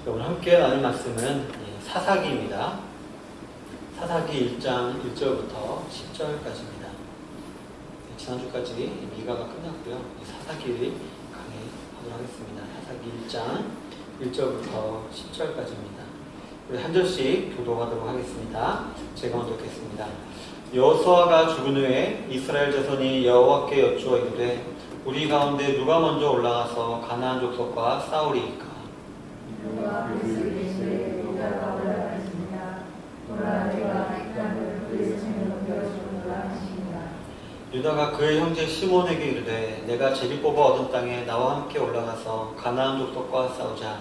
오늘 함께 나눌 말씀은 사사기입니다. 사사기 1장 1절부터 10절까지입니다. 지난주까지 미가가 끝났고요. 사사기를 강의하도록 하겠습니다. 사사기 1장 1절부터 10절까지입니다. 우리 한 절씩 교독하도록 하겠습니다. 제가 먼저 읽겠습니다. 여호수아가 죽은 후에 이스라엘 자손이 여호와께 여쭈어 이르되 우리 가운데 누가 먼저 올라가서 가나안 족속과 싸우리이까? 유다가 그의 형제 시몬에게 이르되 내가 제비 뽑아 얻은 땅에 나와 함께 올라가서 가나안 족속과 싸우자.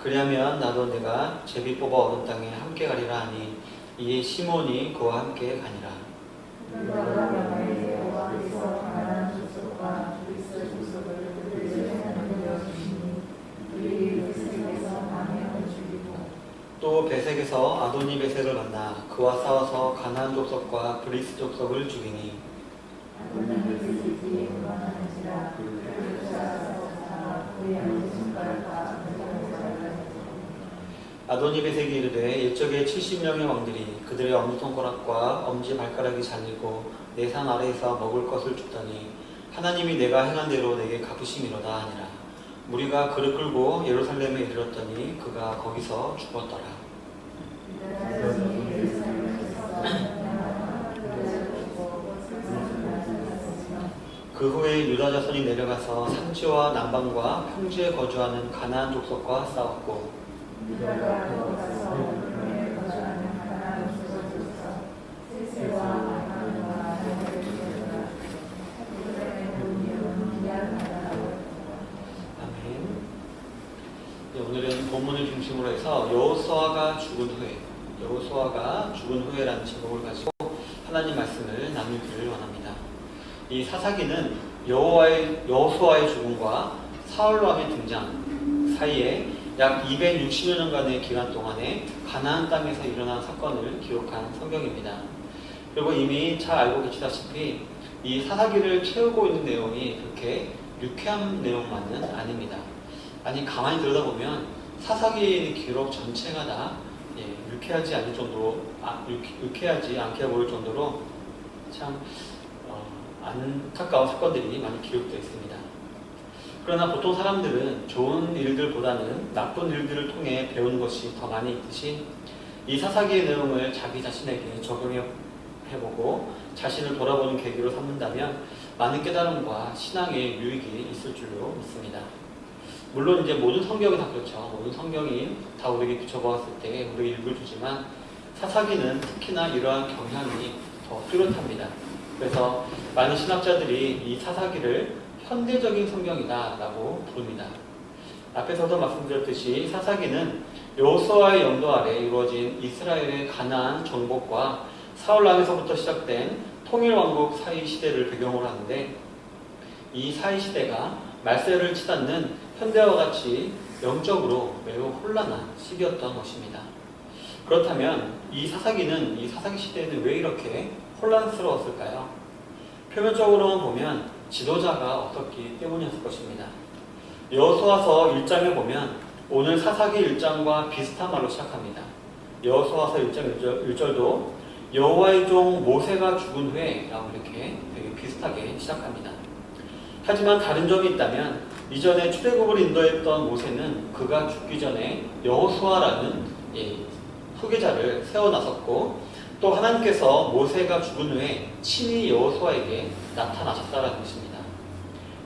그리하면 나도 내가 제비 뽑아 얻은 땅에 함께 가리라 하니 이에 시몬이 그와 함께 가니라. 또 베색에서 아도니 베색을 만나 그와 싸워서 가나안 족속과 브리스 족속을 죽이니 아도니 베색이 이르되 옛적에 70명의 왕들이 그들의 엄지손가락과 엄지발가락이 잘리고 내 산 아래에서 먹을 것을 줍더니 하나님이 내가 행한 대로 내게 갚으심이로다 하니라. 무리가 그를 끌고 예루살렘에 이르렀더니 그가 거기서 죽었더라. 그 후에 유다 자손이 내려가서 산지와 남방과 평지에 거주하는 가나안 족속과 싸웠고 오늘은 본문을 중심으로 해서 여호수아가 죽은 후에라는 제목을 가지고 하나님 말씀을 나누기를 원합니다. 이 사사기는 여호수아의 죽음과 사울 왕의 등장 사이에 약 260여 년간의 기간 동안에 가나안 땅에서 일어난 사건을 기록한 성경입니다. 그리고 이미 잘 알고 계시다시피 이 사사기를 채우고 있는 내용이 그렇게 유쾌한 내용만은 아닙니다. 아니 가만히 들여다보면 사사기 기록 전체가 다 유쾌하지 않게 보일 정도로 참 안타까운 사건들이 많이 기록되어 있습니다. 그러나 보통 사람들은 좋은 일들보다는 나쁜 일들을 통해 배우는 것이 더 많이 있듯이 이 사사기의 내용을 자기 자신에게 적용해보고 자신을 돌아보는 계기로 삼는다면 많은 깨달음과 신앙의 유익이 있을 줄로 믿습니다. 물론 이제 모든 성경이 다 그렇죠. 모든 성경이 다 우리에게 비춰보았을 때 우리에게 읽을 주지만 사사기는 특히나 이러한 경향이 더 뚜렷합니다. 그래서 많은 신학자들이 이 사사기를 현대적인 성경이다 라고 부릅니다. 앞에서도 말씀드렸듯이 사사기는 여호수아의 영도 아래 이루어진 이스라엘의 가나안 정복과 사울 왕에서부터 시작된 통일왕국 사이 시대를 배경으로 하는데 이 사이 시대가 말세를 치닫는 현대와 같이 영적으로 매우 혼란한 시기였던 것입니다. 그렇다면 이 사사기 시대에는 왜 이렇게 혼란스러웠을까요? 표면적으로만 보면 지도자가 없었기 때문이었을 것입니다. 여호수아서 1장에 보면 오늘 사사기 1장과 비슷한 말로 시작합니다. 여호수아서 1장 1절도 여호와의 종 모세가 죽은 후에 라고 이렇게 되게 비슷하게 시작합니다. 하지만 다른 점이 있다면 이전에 출애굽을 인도했던 모세는 그가 죽기 전에 여호수아라는 후계자를 세워놨었고 또 하나님께서 모세가 죽은 후에 친히 여호수아에게 나타나셨다는 것입니다.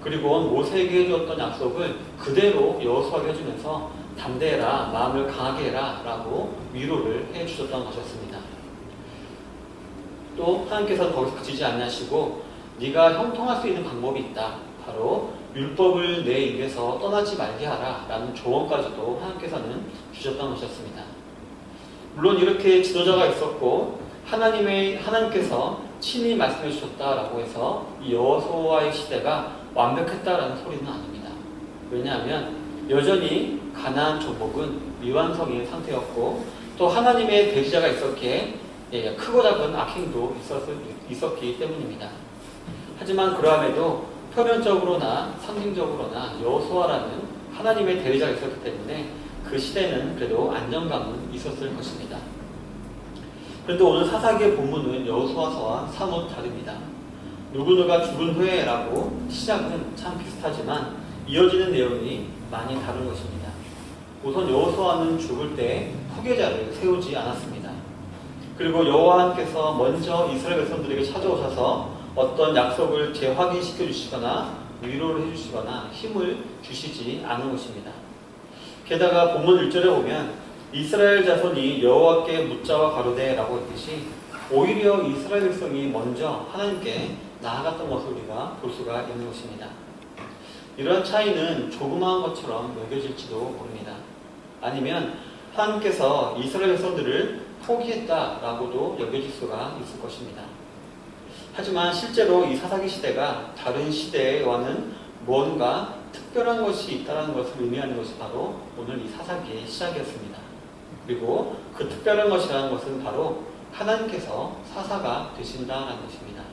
그리고 모세에게 해주었던 약속을 그대로 여호수아에게 해주면서 담대해라, 마음을 강하게 해라 라고 위로를 해주셨던 것이었습니다. 또 하나님께서는 거기서 그치지 않으시고 네가 형통할 수 있는 방법이 있다. 바로 율법을 내 입에서 떠나지 말게 하라 라는 조언까지도 하나님께서는 주셨던 것이었습니다. 물론 이렇게 지도자가 있었고 하나님께서 친히 말씀해 주셨다라고 해서 이 여호수아의 시대가 완벽했다라는 소리는 아닙니다. 왜냐하면 여전히 가나안 정복은 미완성인 상태였고 또 하나님의 대지자가 있었기에 크고 작은 악행도 있었기 때문입니다. 하지만 그러함에도 표면적으로나 상징적으로나 여호수아라는 하나님의 대리자가 있었기 때문에 그 시대는 그래도 안정감은 있었을 것입니다. 그런데 오늘 사사기의 본문은 여호수아서와 사뭇 다릅니다. 누구누가 죽은 후에라고 시작은 참 비슷하지만 이어지는 내용이 많이 다른 것입니다. 우선 여호수아는 죽을 때 후계자를 세우지 않았습니다. 그리고 여호와께서 먼저 이스라엘 백성들에게 찾아오셔서 어떤 약속을 재확인시켜 주시거나 위로를 해주시거나 힘을 주시지 않은 것입니다. 게다가 본문 1절에 보면 이스라엘 자손이 여호와께 묻자와 가로되 라고 했듯이 오히려 이스라엘 백성이 먼저 하나님께 나아갔던 것을 우리가 볼 수가 있는 것입니다. 이러한 차이는 조그마한 것처럼 여겨질지도 모릅니다. 아니면 하나님께서 이스라엘 백성들을 포기했다라고도 여겨질 수가 있을 것입니다. 하지만 실제로 이 사사기 시대가 다른 시대와는 뭔가 특별한 것이 있다는 것을 의미하는 것이 바로 오늘 이 사사기의 시작이었습니다. 그리고 그 특별한 것이라는 것은 바로 하나님께서 사사가 되신다라는 것입니다.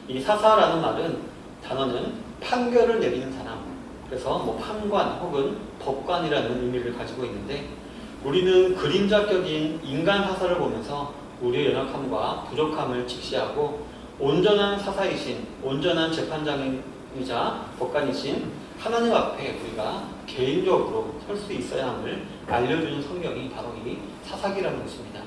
이 사사라는 단어는 판결을 내리는 사람, 그래서 판관 혹은 법관이라는 의미를 가지고 있는데 우리는 그림자격인 인간 사사를 보면서 우리의 연약함과 부족함을 직시하고 온전한 사사이신, 온전한 재판장이자 법관이신 하나님 앞에 우리가 개인적으로 설 수 있어야 함을 알려주는 성경이 바로 이 사사기라는 것입니다.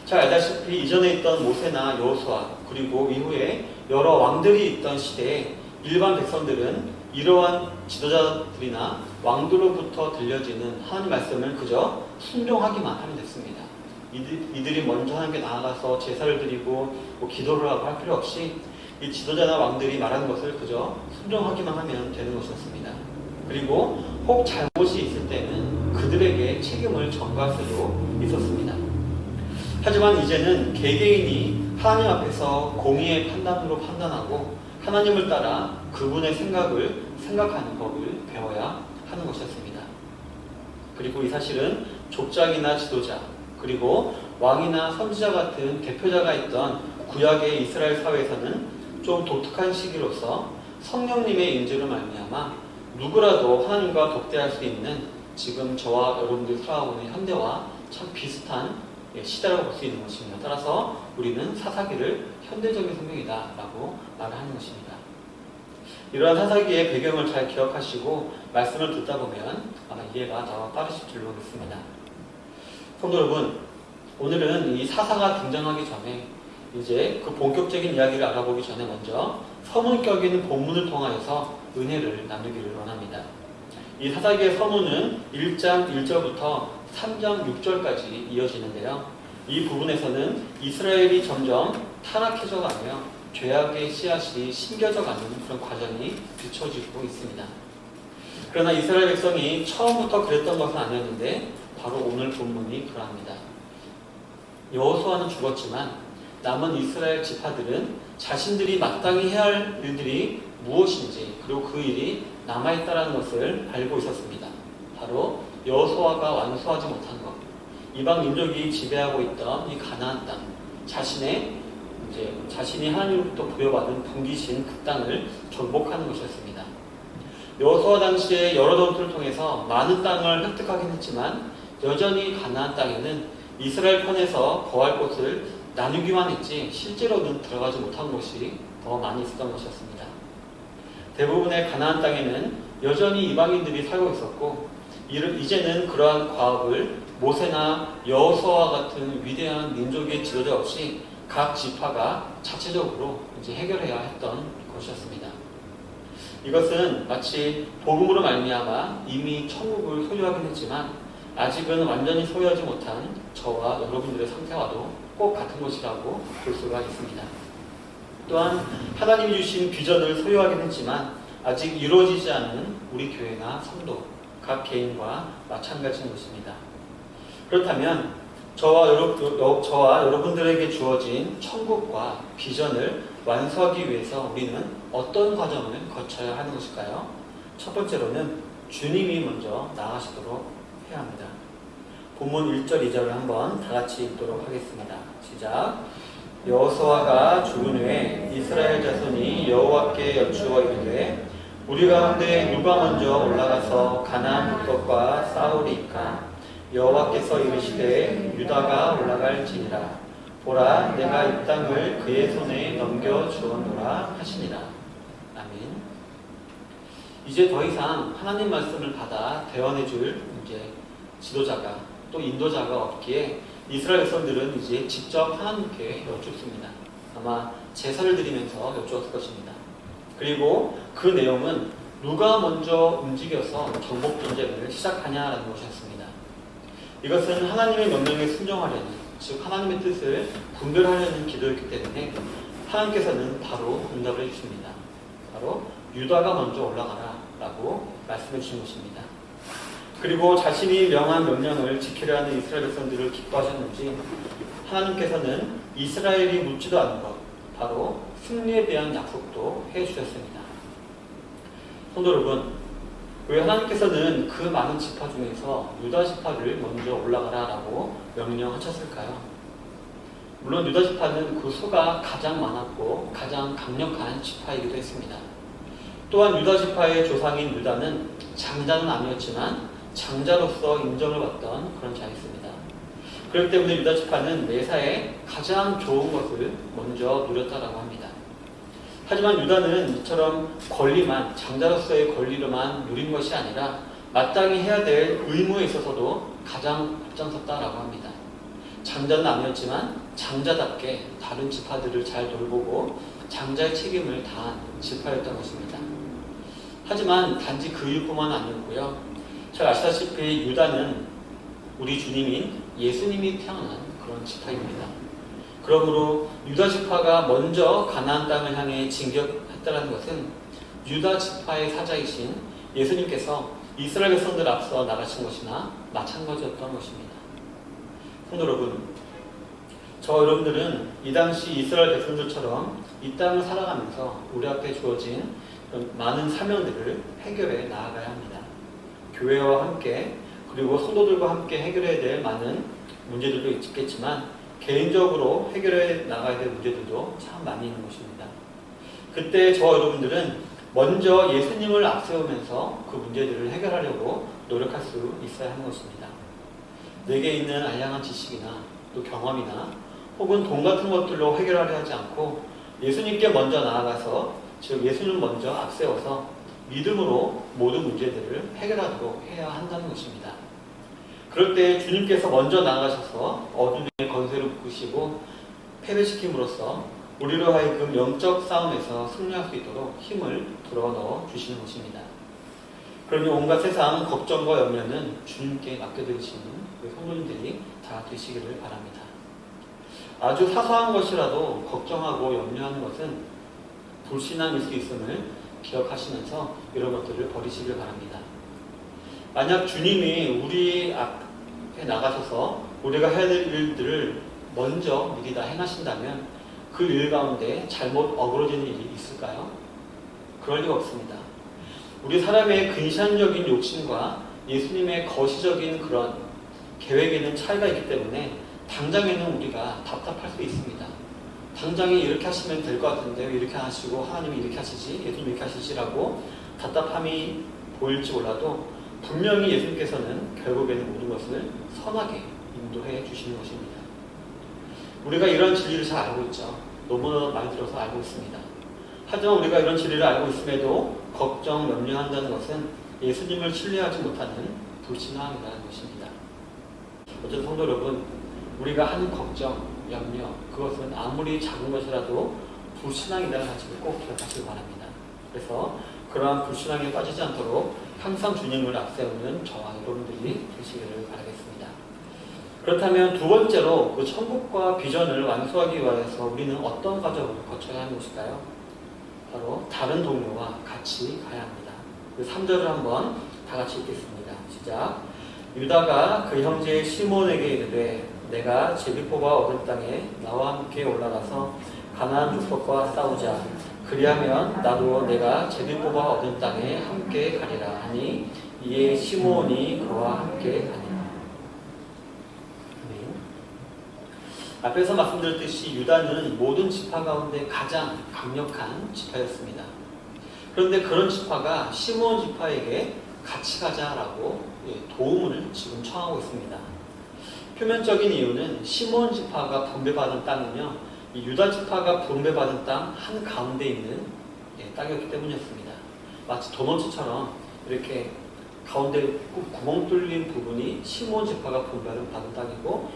잘 알다시피 이전에 있던 모세나 여호수아 그리고 이후에 여러 왕들이 있던 시대에 일반 백성들은 이러한 지도자들이나 왕들로부터 들려지는 하나님 말씀을 그저 순종하기만 하면 됐습니다. 이들이 먼저 하나님께 나아가서 제사를 드리고 기도를 하고 할 필요 없이 이 지도자나 왕들이 말하는 것을 그저 순종하기만 하면 되는 것이었습니다. 그리고 혹 잘못이 있을 때는 그들에게 책임을 전가할 수도 있었습니다. 하지만 이제는 개개인이 하나님 앞에서 공의의 판단으로 판단하고 하나님을 따라 그분의 생각을 생각하는 법을 배워야 하는 것이었습니다. 그리고 이 사실은 족장이나 지도자 그리고 왕이나 선지자 같은 대표자가 있던 구약의 이스라엘 사회에서는 좀 독특한 시기로서 성령님의 인재로 말미암아 누구라도 하나님과 독대할 수 있는 지금 저와 여러분들이 살아가고 있는 현대와 참 비슷한 시대라고 볼 수 있는 것입니다. 따라서 우리는 사사기를 현대적인 성경이다 라고 말을 하는 것입니다. 이러한 사사기의 배경을 잘 기억하시고 말씀을 듣다 보면 아마 이해가 더 빠르실 줄로 믿습니다. 성도 여러분, 오늘은 이 사사가 등장하기 전에 이제 그 본격적인 이야기를 알아보기 전에 먼저 서문격인 본문을 통하여서 은혜를 나누기를 원합니다. 이 사사기의 서문은 1장 1절부터 3장 6절까지 이어지는데요. 이 부분에서는 이스라엘이 점점 타락해져가며 죄악의 씨앗이 심겨져가는 그런 과정이 비춰지고 있습니다. 그러나 이스라엘 백성이 처음부터 그랬던 것은 아니었는데 바로 오늘 본문이 그러합니다. 여호수아는 죽었지만 남은 이스라엘 지파들은 자신들이 마땅히 해야 할 일들이 무엇인지 그리고 그 일이 남아있다는 것을 알고 있었습니다. 바로 여호수아가 완수하지 못한 것, 이방 민족이 지배하고 있던 이 가나안 땅, 자신이 하나님으로부터 부여받은 분기신 그 땅을 정복하는 것이었습니다. 여호수아 당시에 여러 전투를 통해서 많은 땅을 획득하긴 했지만 여전히 가나안 땅에는 이스라엘 편에서 거할 곳을 나누기만 했지 실제로는 들어가지 못한 곳이 더 많이 있었던 것이었습니다. 대부분의 가나안 땅에는 여전히 이방인들이 살고 있었고 이제는 그러한 과업을 모세나 여호수아와 같은 위대한 민족의 지도자 없이 각 지파가 자체적으로 이제 해결해야 했던 것이었습니다. 이것은 마치 복음으로 말미암아 이미 천국을 소유하긴 했지만 아직은 완전히 소유하지 못한 저와 여러분들의 상태와도 꼭 같은 것이라고 볼 수가 있습니다. 또한 하나님이 주신 비전을 소유하긴 했지만 아직 이루어지지 않은 우리 교회나 성도, 각 개인과 마찬가지인 것입니다. 그렇다면 저와 여러분들에게 주어진 천국과 비전을 완수하기 위해서 우리는 어떤 과정을 거쳐야 하는 것일까요? 첫 번째로는 주님이 먼저 나아가시도록 해야 합니다. 본문 1절 2절을 한번 다 같이 읽도록 하겠습니다. 시작. 여호수아가 죽은 후에 이스라엘 자손이 여호와께 여쭈어 이르되 우리 가운데 누가 먼저 올라가서 가나안 북쪽과 싸우리이까? 여호와께서 이르시되 유다가 올라갈지니라. 보라, 내가 이 땅을 그의 손에 넘겨 주었노라 하시니라. 아멘. 이제 더 이상 하나님 말씀을 받아 대언해줄 이제 지도자가 또 인도자가 없기에 이스라엘 백성들은 이제 직접 하나님께 여쭙습니다. 아마 제사를 드리면서 여쭈었을 것입니다. 그리고 그 내용은 누가 먼저 움직여서 정복 전쟁을 시작하냐라는 것이었습니다. 이것은 하나님의 명령에 순종하려는, 즉 하나님의 뜻을 분별하려는 기도였기 때문에 하나님께서는 바로 응답을 해주십니다. 바로 유다가 먼저 올라가라 라고 말씀해 주신 것입니다. 그리고 자신이 명한 명령을 지키려 하는 이스라엘 백성들을 기뻐하셨는지 하나님께서는 이스라엘이 묻지도 않은 것, 바로 승리에 대한 약속도 해주셨습니다. 성도 여러분, 왜 하나님께서는 그 많은 지파 중에서 유다 지파를 먼저 올라가라 라고 명령하셨을까요? 물론 유다 지파는 그 수가 가장 많았고 가장 강력한 지파이기도 했습니다. 또한 유다 지파의 조상인 유다는 장자는 아니었지만 장자로서 인정을 받던 그런 자였습니다. 그렇기 때문에 유다 지파는 매사에 가장 좋은 것을 먼저 누렸다라고 합니다. 하지만 유다는 이처럼 권리만, 장자로서의 권리로만 누린 것이 아니라 마땅히 해야 될 의무에 있어서도 가장 앞장섰다라고 합니다. 장자는 아니었지만 장자답게 다른 지파들을 잘 돌보고 장자의 책임을 다한 지파였던 것입니다. 하지만 단지 그 이유뿐만 아니었고요. 잘 아시다시피 유다는 우리 주님인 예수님이 태어난 그런 지파입니다. 그러므로 유다 지파가 먼저 가나안 땅을 향해 진격했다는 것은 유다 지파의 사자이신 예수님께서 이스라엘 백성들 앞서 나가신 것이나 마찬가지였던 것입니다. 성도 여러분, 저 여러분들은 이 당시 이스라엘 백성들처럼 이 땅을 살아가면서 우리 앞에 주어진 많은 사명들을 해결해 나아가야 합니다. 교회와 함께 그리고 성도들과 함께 해결해야 될 많은 문제들도 있겠지만 개인적으로 해결해 나가야 될 문제들도 참 많이 있는 것입니다. 그때 저 여러분들은 먼저 예수님을 앞세우면서 그 문제들을 해결하려고 노력할 수 있어야 하는 것입니다. 내게 있는 알량한 지식이나 또 경험이나 혹은 돈 같은 것들로 해결하려 하지 않고 예수님께 먼저 나아가서, 즉 예수님을 먼저 앞세워서 믿음으로 모든 문제들을 해결하도록 해야 한다는 것입니다. 그럴 때 주님께서 먼저 나아가셔서 어둠의 권세를 묶으시고 패배시킴으로써 우리로 하여금 영적 싸움에서 승리할 수 있도록 힘을 불어넣어 주시는 것입니다. 그러니 온갖 세상 걱정과 염려는 주님께 맡겨드리시는 우리 성도님들이 다 되시기를 바랍니다. 아주 사소한 것이라도 걱정하고 염려하는 것은 불신앙일 수 있음을 기억하시면서 이런 것들을 버리시길 바랍니다. 만약 주님이 우리 앞에 나가셔서 우리가 해야 될 일들을 먼저 미리 다 행하신다면 그 일 가운데 잘못 어그러지는 일이 있을까요? 그럴 리가 없습니다. 우리 사람의 근시안적인 욕심과 예수님의 거시적인 그런 계획에는 차이가 있기 때문에 당장에는 우리가 답답할 수 있습니다. 당장에 이렇게 하시면 될 것 같은데 왜 이렇게 하시고 하나님이 이렇게 하시지? 예수님이 이렇게 하시지라고 답답함이 보일지 몰라도 분명히 예수님께서는 결국에는 모든 것을 선하게 인도해 주시는 것입니다. 우리가 이런 진리를 잘 알고 있죠. 너무나 많이 들어서 알고 있습니다. 하지만 우리가 이런 진리를 알고 있음에도 걱정, 염려한다는 것은 예수님을 신뢰하지 못하는 불신앙이라는 것입니다. 어쨌든 성도 여러분, 우리가 하는 걱정, 염려, 그것은 아무리 작은 것이라도 불신앙이라는 사실을 꼭 기억하시기 바랍니다. 그래서 그러한 불신앙에 빠지지 않도록 항상 주님을 앞세우는 저와 여러분들이 되시기를 바라겠습니다. 그렇다면 두 번째로 그 천국과 비전을 완수하기 위해서 우리는 어떤 과정을 거쳐야 하는 것일까요? 바로 다른 동료와 같이 가야 합니다. 그 3절을 한번 다 같이 읽겠습니다. 시작. 유다가 그 형제 시몬에게 이르되 내가 제비뽑아 얻은 땅에 나와 함께 올라가서 가나안 족속과 싸우자. 그리하면 나도 내가 제비뽑아 얻은 땅에 함께 가리라 하니 이에 시몬이 그와 함께 가니라. 앞에서 말씀드렸듯이 유다는 모든 지파 가운데 가장 강력한 지파였습니다. 그런데 그런 지파가 시므온 지파에게 같이 가자라고 도움을 지금 청하고 있습니다. 표면적인 이유는 시므온 지파가 분배받은 땅이며 이 유다 지파가 분배받은 땅 한가운데 있는 땅이었기 때문이었습니다. 마치 도너츠처럼 이렇게 가운데 구멍 뚫린 부분이 시므온 지파가 분배받은 땅이고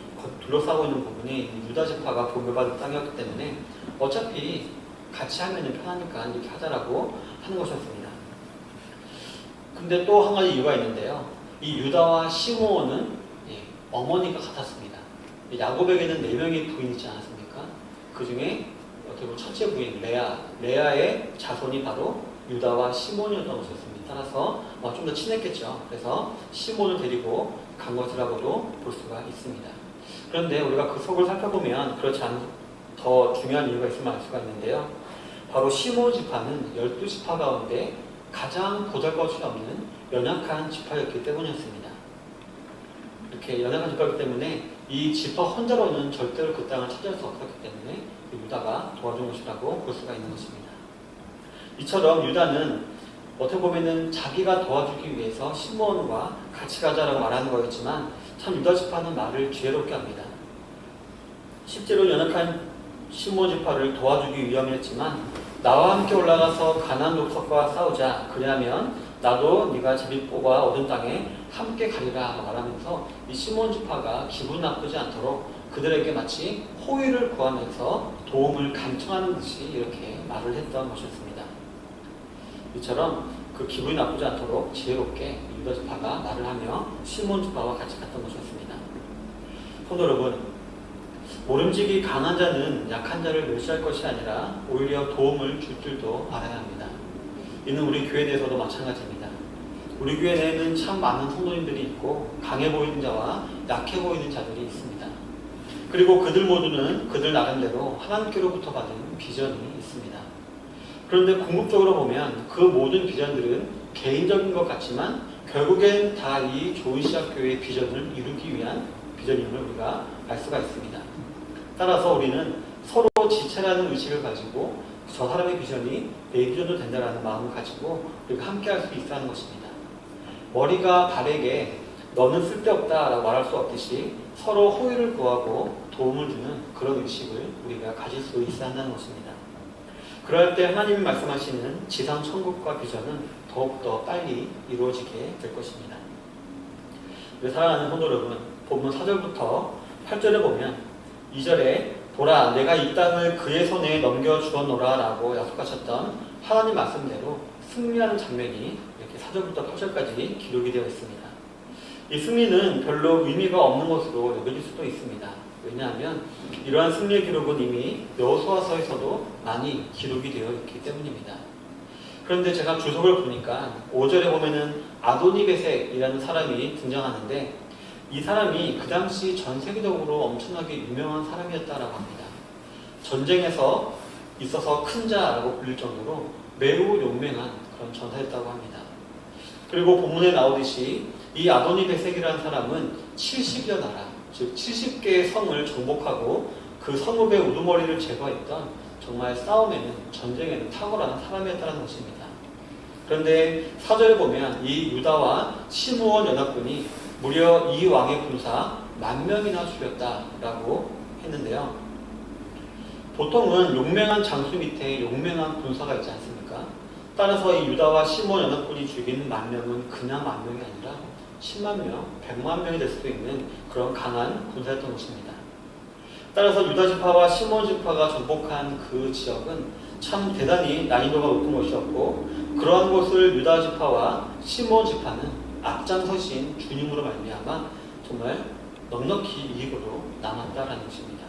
둘러싸고 있는 부분이 유다 지파가 분배받은 땅이었기 때문에 어차피 같이 하면 편하니까 이렇게 하자라고 하는 것이었습니다. 근데 또 한 가지 이유가 있는데요. 이 유다와 시므온은 어머니가 같았습니다. 야곱에게는 4명의 부인이 있지 않았습니까? 그 중에 어떻게 보면 첫째 부인 레아의 자손이 바로 유다와 시므온이었던 것이었습니다. 따라서 좀 더 친했겠죠. 그래서 시므온을 데리고 간 것이라고도 볼 수가 있습니다. 그런데 우리가 그 속을 살펴보면 그렇지 않은 더 중요한 이유가 있음을 알 수가 있는데요. 바로 시므온 지파는 12지파 가운데 가장 보잘것이 없는 연약한 지파였기 때문이었습니다. 이렇게 연약한 지파이기 때문에 이 지파 혼자로는 절대로 그 땅을 차지할 수 없었기 때문에 유다가 도와준 것이라고 볼 수가 있는 것입니다. 이처럼 유다는 어떻게 보면은 자기가 도와주기 위해서 시므온과 같이 가자라고 말하는 거였지만 참 유다 지파는 말을 지혜롭게 합니다. 실제로 연약한 시므온 지파를 도와주기 위함이었지만 나와 함께 올라가서 가나안 족속과 싸우자. 그리하면 나도 네가 제비 뽑아 얻은 땅에 함께 가리라 말하면서 이 시므온 지파가 기분 나쁘지 않도록 그들에게 마치 호의를 구하면서 도움을 간청하는 듯이 이렇게 말을 했던 것이었습니다. 이처럼 그 기분이 나쁘지 않도록 지혜롭게 유다 지파가 말을 하며 시므온 지파와 같이 갔던 것이었습니다. 성도 여러분, 모름지기 강한 자는 약한 자를 멸시할 것이 아니라 오히려 도움을 줄 줄도 알아야 합니다. 이는 우리 교회에 대해서도 마찬가지입니다. 우리 교회 내에는 참 많은 성도님들이 있고 강해 보이는 자와 약해 보이는 자들이 있습니다. 그리고 그들 모두는 그들 나름대로 하나님께로부터 받은 비전이 있습니다. 그런데 궁극적으로 보면 그 모든 비전들은 개인적인 것 같지만 결국엔 다 이 좋은 시작 교회의 비전을 이루기 위한 비전임을 우리가 알 수가 있습니다. 따라서 우리는 서로 지체라는 의식을 가지고 저 사람의 비전이 내 비전도 된다는 마음을 가지고 우리가 함께 할 수 있어야 하는 것입니다. 머리가 발에게 너는 쓸데없다라고 말할 수 없듯이 서로 호의를 구하고 도움을 주는 그런 의식을 우리가 가질 수 있어야 한다는 것입니다. 그럴 때 하나님이 말씀하시는 지상 천국과 비전은 더욱더 빨리 이루어지게 될 것입니다. 우리 사랑하는 성도 여러분, 본문 4절부터 8절에 보면 2절에 보라 내가 이 땅을 그의 손에 넘겨주었노라 라고 약속하셨던 하나님 말씀대로 승리하는 장면이 이렇게 4절부터 8절까지 기록이 되어 있습니다. 이 승리는 별로 의미가 없는 것으로 여겨질 수도 있습니다. 왜냐하면 이러한 승리의 기록은 이미 여호수아서에서도 많이 기록이 되어 있기 때문입니다. 그런데 제가 주석을 보니까 5절에 보면은 아도니베섹이라는 사람이 등장하는데 이 사람이 그 당시 전 세계적으로 엄청나게 유명한 사람이었다라고 합니다. 전쟁에서 있어서 큰 자라고 불릴 정도로 매우 용맹한 그런 전사였다고 합니다. 그리고 본문에 나오듯이 이 아도니베섹이라는 사람은 70여 나라, 즉 70개의 성을 정복하고 그 성읍의 우두머리를 제거했던 정말 싸움에는 전쟁에는 탁월한 사람이었다는 것입니다. 그런데 4절에 보면 이 유다와 시므온 연합군이 무려 이 왕의 군사 10,000명이나 죽였다라고 했는데요. 보통은 용맹한 장수 밑에 용맹한 군사가 있지 않습니까? 따라서 이 유다와 시므온 연합군이 죽인 10,000명은 그냥 10,000명이 아니라 10만 명, 100만 명이 될 수도 있는 그런 강한 군사였던 것입니다. 따라서 유다 지파와 시므온 지파가 정복한 그 지역은 참 대단히 난이도가 높은 것이었고 그러한 곳을 유다 지파와 시므온 지파는 앞장서신 주님으로 말미암아 정말 넉넉히 이기고도 남았다라는 것입니다.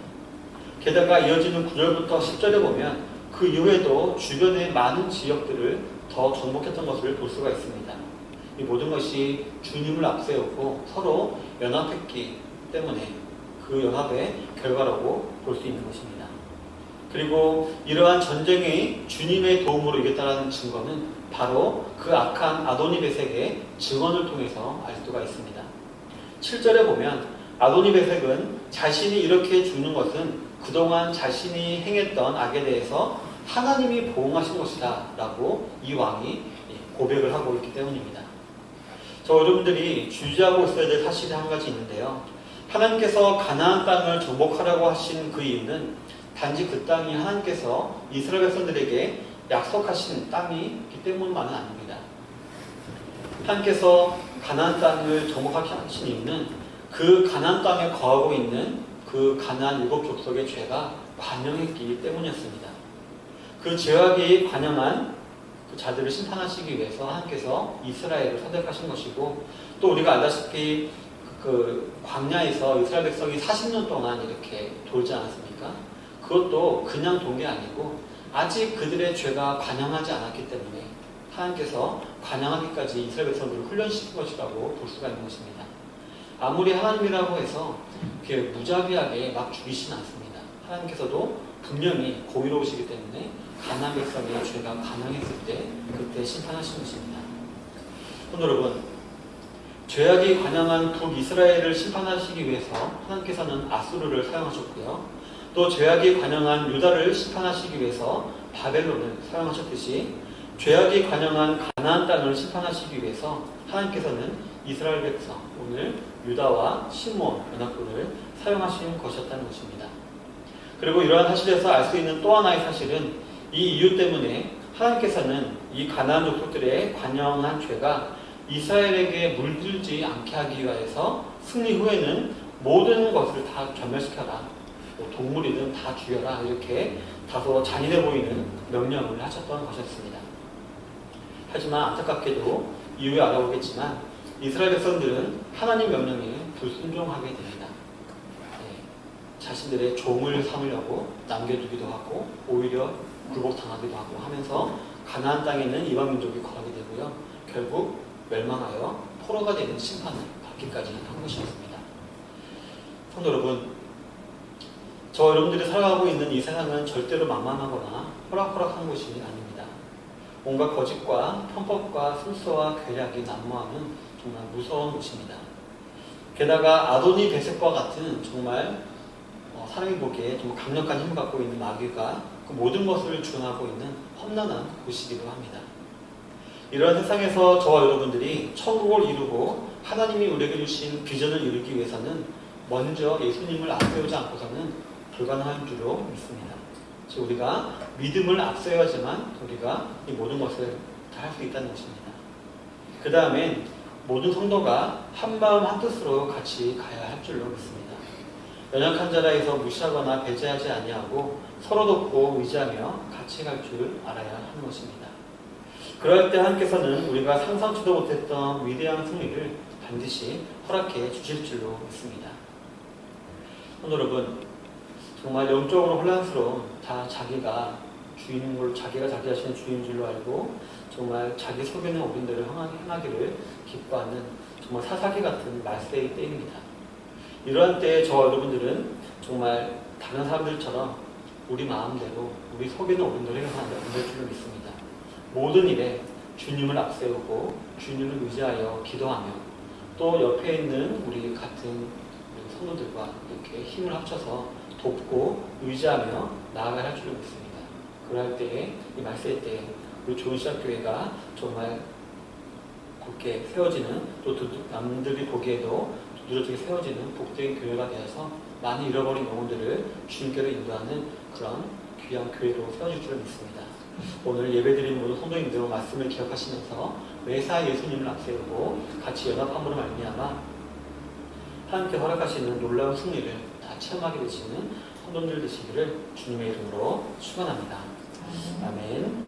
게다가 이어지는 9절부터 10절에 보면 그 이후에도 주변의 많은 지역들을 더 정복했던 것을 볼 수가 있습니다. 이 모든 것이 주님을 앞세우고 서로 연합했기 때문에 그 연합의 결과라고 볼 수 있는 것입니다. 그리고 이러한 전쟁이 주님의 도움으로 이겼다는 증거는 바로 그 악한 아도니베섹의 증언을 통해서 알 수가 있습니다. 7절에 보면 아도니베섹은 자신이 이렇게 죽는 것은 그동안 자신이 행했던 악에 대해서 하나님이 보응하신 것이다 라고 이 왕이 고백을 하고 있기 때문입니다. 저 여러분들이 주의하고 있어야 될 사실이 한 가지 있는데요. 하나님께서 가나안 땅을 정복하라고 하신 그 이유는 단지 그 땅이 하나님께서 이스라엘 백성들에게 약속하신 땅이기 때문만은 아닙니다. 하나님께서 가나안 땅을 정복하게 하신 이유는 그 가나안 땅에 거하고 있는 그 가나안 일곱 족속의 죄가 관영했기 때문이었습니다. 그 죄악이 관영한 그 자들을 심판하시기 위해서 하나님께서 이스라엘을 선택하신 것이고, 또 우리가 알다시피 그 광야에서 이스라엘 백성이 40년 동안 이렇게 돌지 않았습니까? 그것도 그냥 돈 게 아니고 아직 그들의 죄가 관영하지 않았기 때문에 하나님께서 관영하기까지 이스라엘 백성들을 훈련시킨 것이라고 볼 수가 있는 것입니다. 아무리 하나님이라고 해서 이렇게 무자비하게 막 죽이시는 않습니다. 하나님께서도 분명히 공의로우시기 때문에 가나안 백성의 죄가 관영했을 때 그때 심판하신 것입니다. 여러분, 죄악이 관영한 북이스라엘을 심판하시기 위해서 하나님께서는 아수르를 사용하셨고요. 또 죄악이 관영한 유다를 심판하시기 위해서 바벨론을 사용하셨듯이 죄악이 관영한 가나안 땅을 심판하시기 위해서 하나님께서는 이스라엘 백성, 오늘 유다와 시므온 연합군을 사용하신 것이었다는 것입니다. 그리고 이러한 사실에서 알 수 있는 또 하나의 사실은 이 이유 때문에 하나님께서는 이 가나안 족속들의 관영한 죄가 이스라엘에게 물들지 않게 하기 위해서 승리 후에는 모든 것을 다 전멸시켜라, 동물이든 다 죽여라, 이렇게 다소 잔인해 보이는 명령을 하셨던 것이었습니다. 하지만 안타깝게도 이후에 알아보겠지만 이스라엘 백성들은 하나님 명령에 불순종하게 됩니다. 자신들의 종을 삼으려고 남겨두기도 하고 오히려 굴복당하기도 하고 하면서 가나안 땅에 있는 이방 민족이 거하게 되고요. 결국 멸망하여 포로가 되는 심판을 받기까지 한 것이었습니다. 성도 여러분, 저 여러분들이 살아가고 있는 이 세상은 절대로 만만하거나 호락호락한 곳이 아닙니다. 온갖 거짓과 편법과 술수와 괴략이 난무하는 정말 무서운 곳입니다. 게다가 아도니 베셋과 같은 정말 사람이 보기에 좀 강력한 힘을 갖고 있는 마귀가 그 모든 것을 주관하고 있는 험난한 곳이기도 합니다. 이러한 세상에서 저와 여러분들이 천국을 이루고 하나님이 우리에게 주신 비전을 이루기 위해서는 먼저 예수님을 앞세우지 않고서는 불가능한 줄로 믿습니다. 즉 우리가 믿음을 앞세워야지만 우리가 이 모든 것을 다 할 수 있다는 것입니다. 그 다음엔 모든 성도가 한마음 한뜻으로 같이 가야 할 줄로 믿습니다. 연약한 자라에서 무시하거나 배제하지 아니하고 서로 돕고 의지하며 같이 갈 줄 알아야 하는 것입니다. 그럴 때 하나님께서는 우리가 상상치도 못했던 위대한 승리를 반드시 허락해 주실 줄로 믿습니다. 여러분, 정말 영적으로 혼란스러운 다 자기가 주인인 걸, 자기가 자기 자신의 주인인 줄로 알고 정말 자기 속에는 옳은 대로 행하기를 기뻐하는 정말 사사기 같은 말세의 때입니다. 이러한 때에 저와 여러분들은 정말 다른 사람들처럼 우리 마음대로 우리 속에는 옳은 대로 행하는 줄로 믿습니다. 모든 일에 주님을 앞세우고 주님을 의지하여 기도하며 또 옆에 있는 우리 같은 성도들과 이렇게 힘을 합쳐서 돕고 의지하며 나아가야 할 줄로 믿습니다. 그럴 때에 이 말세 때에 우리 좋은 시작교회가 정말 굳게 세워지는, 또 남들이 보기에도 두드러지게 세워지는 복된 교회가 되어서 많이 잃어버린 영혼들을 주님께로 인도하는 그런 귀한 교회로 세워질 줄 믿습니다. 오늘 예배드리는 모든 성도님들 말씀을 기억하시면서 매사 예수님을 앞세우고 같이 연합함으로 말미암아 하나님께 허락하시는 놀라운 승리를 다 체험하게 되시는 성도들 되시기를 주님의 이름으로 축원합니다. 아멘.